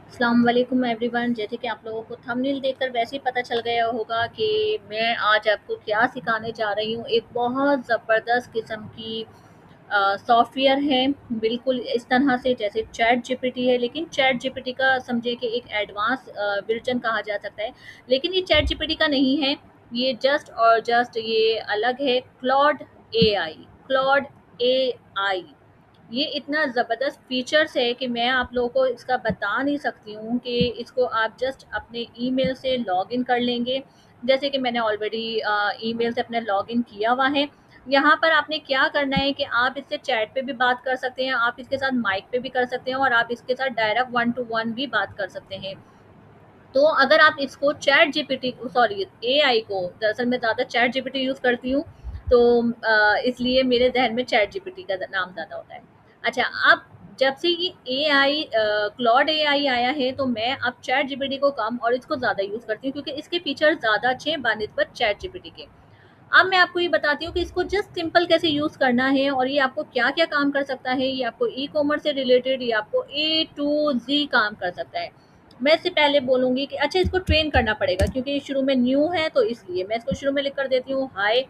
अस्सलाम वालेकुम एवरीवन। जैसे कि आप लोगों को थंबनेल देखकर वैसे ही पता चल गया होगा कि मैं आज आपको क्या सिखाने जा रही हूँ। एक बहुत ज़बरदस्त किस्म की सॉफ्टवेयर है, बिल्कुल इस तरह से जैसे चैट जीपीटी है, लेकिन चैट जीपीटी का समझे कि एक एडवांस वर्जन कहा जा सकता है। लेकिन ये चैट जीपीटी का नहीं है, ये जस्ट और जस्ट ये अलग है। क्लॉड एआई, क्लॉड एआई, ये इतना ज़बरदस्त फ़ीचर्स है कि मैं आप लोगों को इसका बता नहीं सकती हूँ कि इसको आप जस्ट अपने ईमेल से लॉगिन कर लेंगे। जैसे कि मैंने ऑलरेडी ईमेल से अपना लॉगिन किया हुआ है। यहाँ पर आपने क्या करना है कि आप इससे चैट पे भी बात कर सकते हैं, आप इसके साथ माइक पे भी कर सकते हैं और आप इसके साथ डायरेक्ट वन टू वन भी बात कर सकते हैं। तो अगर आप इसको चैट जीपीटी, सॉरी एआई को, दरअसल मैं ज़्यादा चैट जीपीटी यूज़ करती हूँ, तो इसलिए मेरे जहन में चैट जीपीटी का नाम ज़्यादा होता है। अच्छा, अब जब से ये एआई क्लॉड एआई आया है तो मैं अब चैट जीपीटी को कम और इसको ज़्यादा यूज़ करती हूँ, क्योंकि इसके फीचर ज़्यादा अच्छे हैं बानिस्बत चैट जीपीटी के। अब मैं आपको ये बताती हूँ कि इसको जस्ट सिंपल कैसे यूज़ करना है और ये आपको क्या क्या काम कर सकता है। ये आपको ई कॉमर्स से रिलेटेड, ये आपको ए टू जी काम कर सकता है। मैं इससे पहले बोलूँगी कि अच्छा, इसको ट्रेन करना पड़ेगा क्योंकि ये शुरू में न्यू है, तो इसलिए मैं इसको शुरू में लिख कर देती हूँ हाय।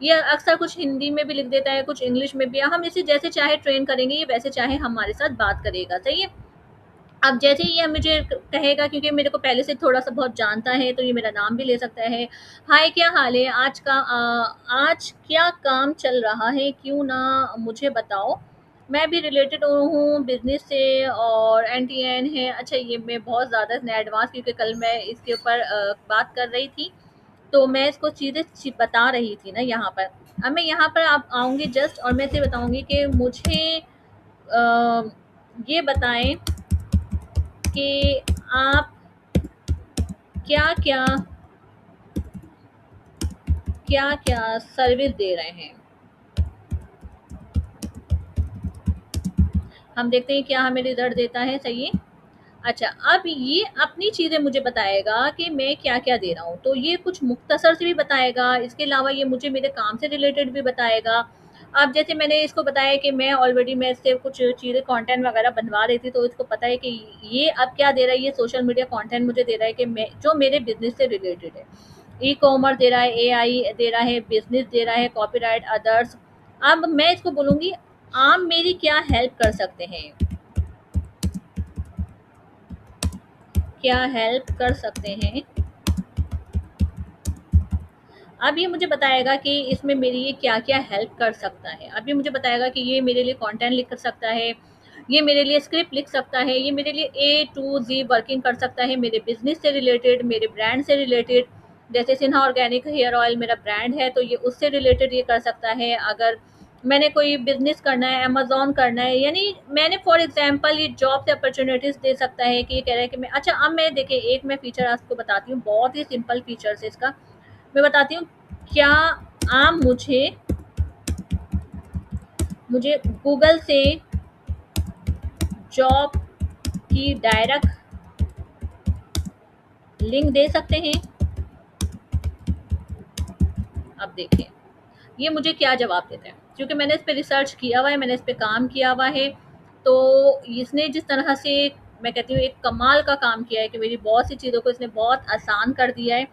ये अक्सर कुछ हिंदी में भी लिख देता है, कुछ इंग्लिश में भी। हम इसे जैसे चाहे ट्रेन करेंगे, ये वैसे चाहे हमारे साथ बात करेगा, सही है। अब जैसे ही ये मुझे कहेगा, क्योंकि मेरे को पहले से थोड़ा सा बहुत जानता है, तो ये मेरा नाम भी ले सकता है। हाय, क्या हाल है आज का, आज क्या काम चल रहा है, क्यों ना मुझे बताओ। मैं भी रिलेटेड हूँ बिजनेस से और एन टी एन है। अच्छा, ये मैं बहुत ज़्यादा एडवांस, क्योंकि कल मैं इसके ऊपर बात कर रही थी, तो मैं इसको चीज़ें बता रही थी ना यहाँ पर। अब मैं यहाँ पर आप आऊँगी जस्ट और मैं इसे बताऊँगी कि मुझे ये बताएं कि आप क्या क्या क्या क्या सर्विस दे रहे हैं। हम देखते हैं क्या हमें रिजल्ट देता है, सही है। अच्छा, अब ये अपनी चीज़ें मुझे बताएगा कि मैं क्या क्या दे रहा हूँ, तो ये कुछ मुख्तसर से भी बताएगा, इसके अलावा ये मुझे मेरे काम से रिलेटेड भी बताएगा। अब जैसे मैंने इसको बताया कि मैं ऑलरेडी मैं इससे कुछ चीज़ें कंटेंट वगैरह बनवा रही थी, तो इसको पता है कि ये अब क्या दे रहा है, ये सोशल मीडिया कंटेंट मुझे दे रहा है कि मैं जो मेरे बिजनेस से रिलेटेड है। ई कॉमर्स दे रहा है, एआई दे रहा है, बिजनेस दे रहा है, कॉपीराइट, अदर्स। अब मैं इसको बोलूँगी आप मेरी क्या हेल्प कर सकते हैं, क्या हेल्प कर सकते हैं। अब ये मुझे बताएगा कि इसमें मेरी ये क्या क्या हेल्प कर सकता है। अब ये मुझे बताएगा कि ये मेरे लिए कंटेंट लिख सकता है, ये मेरे लिए स्क्रिप्ट लिख सकता है, ये मेरे लिए ए टू जी वर्किंग कर सकता है, मेरे बिजनेस से रिलेटेड, मेरे ब्रांड से रिलेटेड। जैसे सिन्हा ऑर्गेनिक हेयर ऑयल मेरा ब्रांड है, तो ये उससे रिलेटेड ये कर सकता है। अगर मैंने कोई बिजनेस करना है, अमेजोन करना है, यानी मैंने फॉर एग्जांपल ये जॉब से अपॉर्चुनिटीज़ दे सकता है कि ये कह रहा है कि मैं, अच्छा अब मैं देखिए एक मैं फीचर आपको बताती हूँ, बहुत ही सिंपल फीचर है इसका। मैं बताती हूँ, क्या आप मुझे मुझे गूगल से जॉब की डायरेक्ट लिंक दे सकते हैं। अब देखिए ये मुझे क्या जवाब देता है, क्योंकि मैंने इस पे रिसर्च किया हुआ है, मैंने इस पे काम किया हुआ है। तो इसने जिस तरह से, मैं कहती हूँ एक कमाल का काम किया है कि मेरी बहुत सी चीज़ों को इसने बहुत आसान कर दिया है।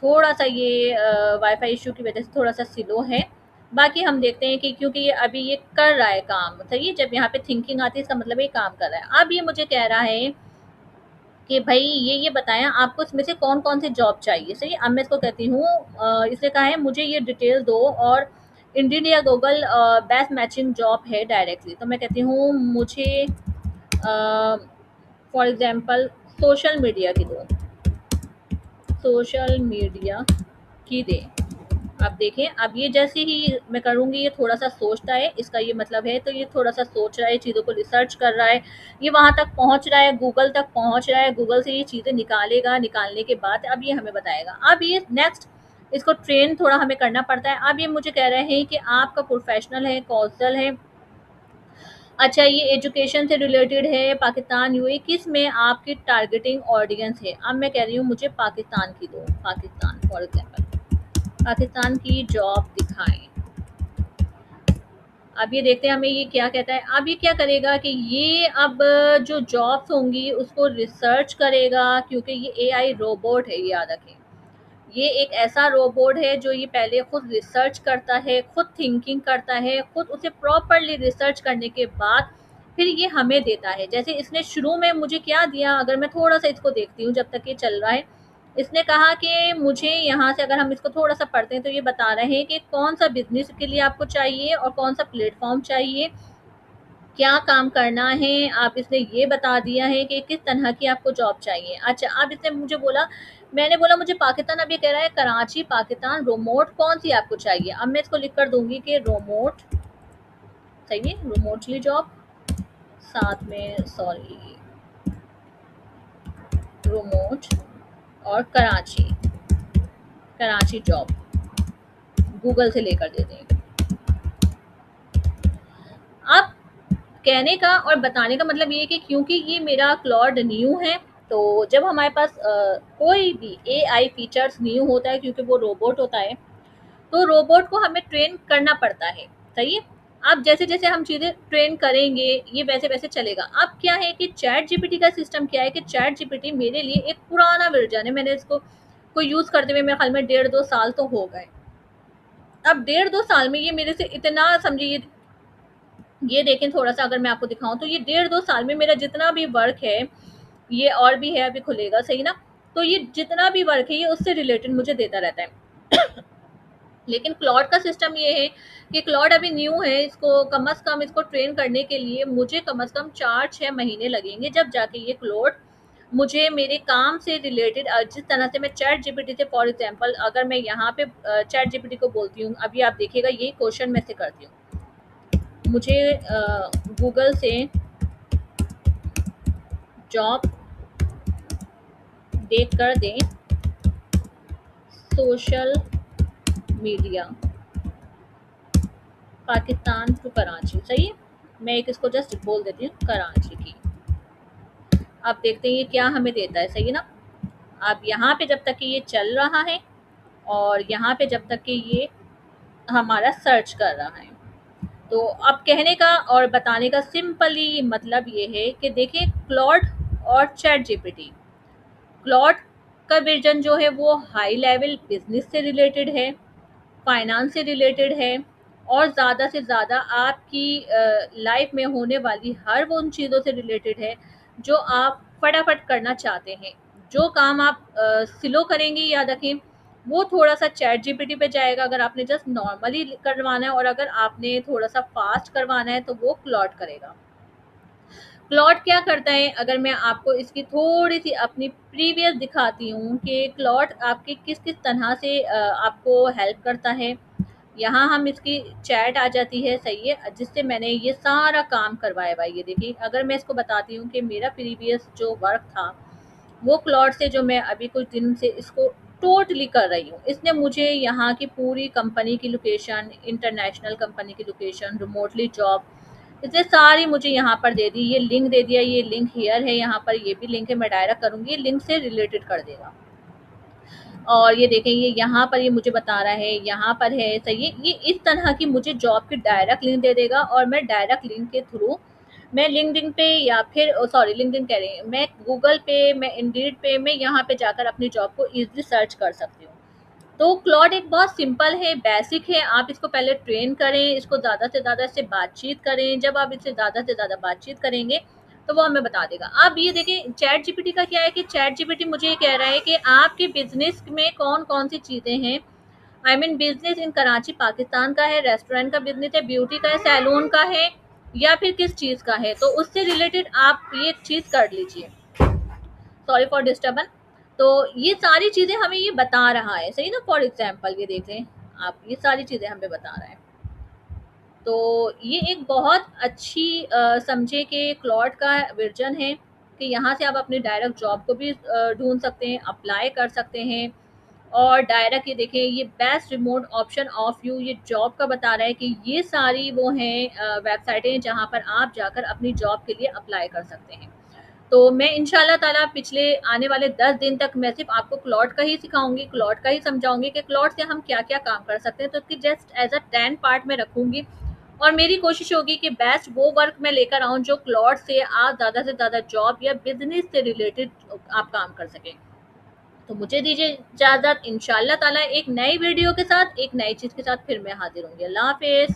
थोड़ा सा ये वाईफाई इशू की वजह से थोड़ा सा स्लो है। बाकी हम देखते हैं कि क्योंकि ये अभी ये कर रहा है काम, सही है। जब यहाँ पे थिंकिंग आती है इसका मतलब ये काम कर रहा है। अब ये मुझे कह रहा है कि भाई ये बताएं आपको इसमें से कौन कौन सी जॉब चाहिए, सही है। अब मैं इसको कहती हूँ, इसने कहा है मुझे ये डिटेल दो और इंडीड या गूगल बेस्ट मैचिंग जॉब है डायरेक्टली। तो मैं कहती हूँ मुझे फॉर एग्जांपल सोशल मीडिया की दो, सोशल मीडिया की दे। अब देखें, अब ये जैसे ही मैं करूँगी ये थोड़ा सा सोचता है, इसका ये मतलब है, तो ये थोड़ा सा सोच रहा है, चीज़ों को रिसर्च कर रहा है, ये वहाँ तक पहुँच रहा है, गूगल तक पहुँच रहा है, गूगल से ये चीज़ें निकालेगा, निकालने के बाद अब ये हमें बताएगा। अब ये नेक्स्ट इसको ट्रेन थोड़ा हमें करना पड़ता है। अब ये मुझे कह रहे हैं कि आपका प्रोफेशनल है, कौशल है। अच्छा, ये एजुकेशन से रिलेटेड है, पाकिस्तान यूए, किस में आपकी टारगेटिंग ऑडियंस है। अब मैं कह रही हूँ मुझे पाकिस्तान की दो, पाकिस्तान फॉर एग्जाम्पल, पाकिस्तान की जॉब दिखाएं। अब ये देखते हैं हमें ये क्या कहता है। अब ये क्या करेगा कि ये अब जो जॉब्स होंगी उसको रिसर्च करेगा, क्योंकि ये एआई रोबोट है, ये याद रखें। ये एक ऐसा रोबोट है जो ये पहले खुद रिसर्च करता है, खुद थिंकिंग करता है, खुद उसे प्रॉपरली रिसर्च करने के बाद फिर ये हमें देता है। जैसे इसने शुरू में मुझे क्या दिया, अगर मैं थोड़ा सा इसको देखती हूँ जब तक ये चल रहा है। इसने कहा कि मुझे यहाँ से, अगर हम इसको थोड़ा सा पढ़ते हैं तो ये बता रहे हैं कि कौन सा बिजनेस के लिए आपको चाहिए और कौन सा प्लेटफॉर्म चाहिए, क्या काम करना है। आप इसने ये बता दिया है कि किस तरह की आपको जॉब चाहिए। अच्छा, अब इसने मुझे बोला, मैंने बोला मुझे पाकिस्तान, अब ये कह रहा है कराची पाकिस्तान रिमोट कौन सी आपको चाहिए। अब मैं इसको लिख कर दूंगी कि रिमोट, सही है, रिमोटली जॉब, साथ में सॉरी रिमोट और कराची, कराची जॉब गूगल से लेकर दे देंगे। अब कहने का और बताने का मतलब ये है कि क्योंकि ये मेरा क्लॉड न्यू है, तो जब हमारे पास कोई भी एआई फीचर्स न्यू होता है, क्योंकि वो रोबोट होता है, तो रोबोट को हमें ट्रेन करना पड़ता है। सही है। अब जैसे जैसे हम चीज़ें ट्रेन करेंगे ये वैसे वैसे चलेगा। अब क्या है कि चैट जीपीटी का सिस्टम क्या है कि चैट जीपीटी मेरे लिए एक पुराना वर्जन है। मैंने इसको कोई यूज़ करते हुए मेरे ख्याल में 1.5-2 साल तो हो गए। अब 1.5-2 साल में ये मेरे से इतना समझिए, ये देखें थोड़ा सा अगर मैं आपको दिखाऊं तो ये 1.5-2 साल में मेरा जितना भी वर्क है, ये और भी है, अभी खुलेगा, सही ना। तो ये जितना भी वर्क है ये उससे रिलेटेड मुझे देता रहता है। लेकिन क्लॉड का सिस्टम ये है कि क्लॉड अभी न्यू है, इसको कम अज़ कम इसको ट्रेन करने के लिए मुझे कम अज़ कम 4-6 महीने लगेंगे, जब जाके ये क्लॉड मुझे मेरे काम से रिलेटेड, जिस तरह से मैं चैट जीपीटी से, फॉर एग्जांपल अगर मैं यहाँ पे चैट जीपीटी को बोलती हूँ, अभी आप देखिएगा यही क्वेश्चन मैं से करती हूँ, मुझे गूगल से जॉब देख कर दें, social media, Pakistan to Karachi, सही है। मैं एक इसको जस्ट बोल देती हूँ कराची की। अब देखते हैं ये क्या हमें देता है, सही है ना। अब यहाँ पे जब तक कि ये चल रहा है और यहाँ पे जब तक कि ये हमारा सर्च कर रहा है, तो अब कहने का और बताने का सिंपली मतलब ये है कि देखिए क्लॉड और चैट जीपीटी, क्लॉड का वर्जन जो है वो हाई लेवल बिजनेस से रिलेटेड है, फाइनेंस से रिलेटेड है, और ज़्यादा से ज़्यादा आपकी लाइफ में होने वाली हर वो उन चीज़ों से रिलेटेड है जो आप फटाफट करना चाहते हैं। जो काम आप स्लो करेंगे, याद रखें, वो थोड़ा सा चैट जीपीटी पे जाएगा अगर आपने जस्ट नॉर्मली करवाना है, और अगर आपने थोड़ा सा फास्ट करवाना है तो वो क्लॉड करेगा। क्लॉड क्या करता है, अगर मैं आपको इसकी थोड़ी सी अपनी प्रीवियस दिखाती हूँ कि क्लॉड आपकी किस किस तरह से आपको हेल्प करता है। यहाँ हम इसकी चैट आ जाती है, सही है, जिससे मैंने ये सारा काम करवाया हुआ है। ये देखिए, अगर मैं इसको बताती हूँ कि मेरा प्रीवियस जो वर्क था वो क्लॉड से, जो मैं अभी कुछ दिन से इसको टोटली कर रही हूँ, इसने मुझे यहाँ की पूरी कंपनी की लोकेशन, इंटरनेशनल कंपनी की लोकेशन, रिमोटली जॉब, इसने सारी मुझे यहाँ पर दे दी। ये लिंक दे दिया, ये लिंक हियर है, यहाँ पर ये भी लिंक है, मैं डायरेक्ट करूँगी ये लिंक से रिलेटेड कर देगा। और ये देखें, ये यहाँ पर ये मुझे बता रहा है, यहाँ पर है, सही है। ये इस तरह की मुझे जॉब की डायरेक्ट लिंक दे देगा, और मैं डायरेक्ट लिंक के थ्रू मैं लिंक्डइन पे, या फिर सॉरी लिंक्डइन कह रही हूँ, मैं गूगल पे, मैं इंडीड पे, मैं यहाँ पे जाकर अपनी जॉब को ईजिली सर्च कर सकती हूँ। तो क्लॉड एक बहुत सिंपल है, बेसिक है। आप इसको पहले ट्रेन करें, इसको ज़्यादा से ज़्यादा इससे बातचीत करें। जब आप इससे ज़्यादा से ज़्यादा बातचीत करेंगे तो वो हमें बता देगा। अब ये देखें चैट जीपीटी का क्या है कि चैट जीपीटी मुझे ये कह रहा है कि आपके बिजनेस में कौन कौन सी चीज़ें हैं। I mean business in Karachi Pakistan का है, रेस्टोरेंट का बिजनेस है, ब्यूटी का है, सैलून का है, या फिर किस चीज़ का है, तो उससे रिलेटेड आप ये चीज़ कर लीजिए। Sorry for disturbance. तो ये सारी चीज़ें हमें ये बता रहा है, सही ना। फॉर एग्जांपल ये देख लें आप, ये सारी चीज़ें हमें बता रहा है। तो ये एक बहुत अच्छी समझे कि क्लॉड का वर्जन है कि यहाँ से आप अपने डायरेक्ट जॉब को भी ढूंढ सकते हैं, अप्लाई कर सकते हैं। और डायरेक्ट ये देखें, ये best remote option of you, ये जॉब का बता रहा है कि ये सारी वो हैं वेबसाइटें जहाँ पर आप जाकर अपनी जॉब के लिए अप्लाई कर सकते हैं। तो मैं इंशाल्लाह ताला पिछले आने वाले 10 दिन तक मैं सिर्फ आपको क्लॉड का ही सिखाऊंगी, क्लॉड का ही समझाऊंगी कि क्लॉड से हम क्या क्या काम कर सकते हैं। तो इसकी जस्ट एज अ 10 पार्ट में रखूंगी, और मेरी कोशिश होगी कि बेस्ट वो वर्क मैं लेकर आऊँ जो क्लॉड से आप ज़्यादा से ज़्यादा जॉब या बिज़नेस से रिलेटेड आप काम कर सकें। तो मुझे दीजिए इजाज़त, इंशाअल्लाह ताला एक नई वीडियो के साथ, एक नई चीज़ के साथ फिर मैं हाज़िर होंगी। अल्लाह हाफ़िज़।